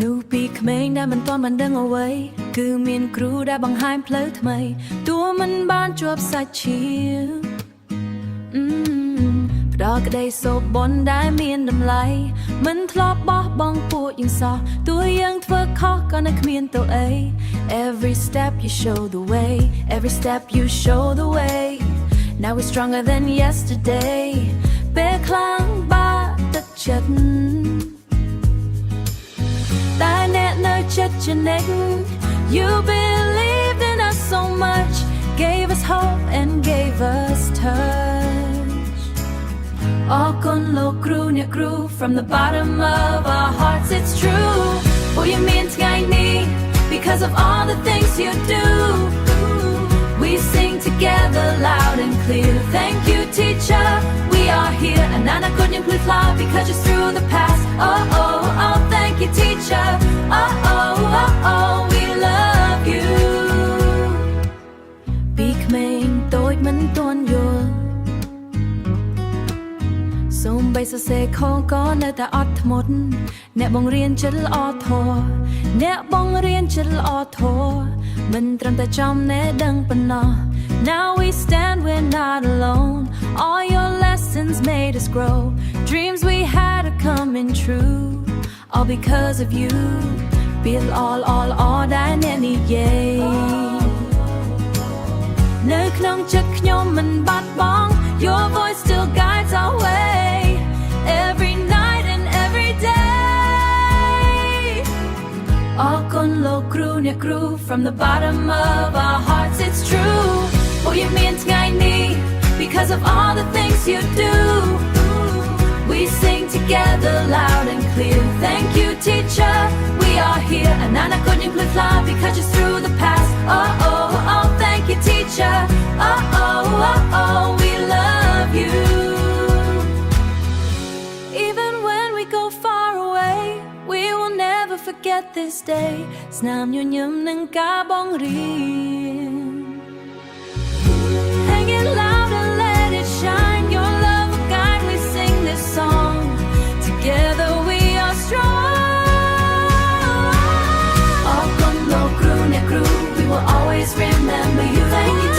นูปีក្មេងដែលមិនទាន់បានដឹងអ្វីគឺមានគ្រូដែលបង្ហាញផ្លូវថ្មីតួមិនបានជាប់សាច់ឈាមផ្ដល់ក្តីសុខបុណ្យដែលមានតម្លៃមិនធ្លាប់បោះបង់ពួកយើងសោះតួយើងធ្វើខុសក៏នៅគ្មានទៅអី Every step you show the way Every step you show the way Now we're stronger than yesterday ពេលខ្លាំងបាក់ទឹកចិត្តតែអ្នកនៅចិត្តជានិច្ច You believed in us so much Gave us hope and gave us touch អរគុណលោកគ្រូអ្នកគ្រូ From the bottom of our hearts it's true ពួកយើងមានថ្ងៃនេះ Because of all the things you do We sing together loud and clear Thank you teacher We are here អនាគតយើងភ្លឺថ្លា Because you're through the past Oh oh oh Thank you teacher Oh oh oh oh We love you ពីក្មេងតូចមិនទាន់យល់សូមបីសរសេរខក៏នៅតែអត់ធ្មត់អ្នកបង្រៀនចិត្តល្អធម៌អ្នកបង្រៀនចិត្តល្អធម៌មិនត្រឹមតែចំណែដឹងប៉ុណ្ណោះ Now we stand we're not alone All your lessons made us grow Dreams we had are coming true All because of you Be it all ដែលអ្នកនិយាយនៅក្នុងចិត្តខ្ញុំមិនបាត់បង់ Your voice still guides our way Every night and every day អរគុណលោកគ្រូអ្នកគ្រូ From the bottom of our hearts it's true ពួកយើងមានថ្ងៃនេះ Because of all the things you do We sing together loud and clear Thank you teacher We are here អនាគតយើងភ្លឺថ្លា Because you're through the past Oh oh oh Thank you teacher Oh oh oh oh We love you Even when we go far away We will never forget this day ស្នាមញញឹមនឹងការបង្រៀន Hang it loud and let it shine Your love will guide we sing this song Together we are strong អរគុណលោកគ្រូអ្នកគ្រូ We will always remember you Thank you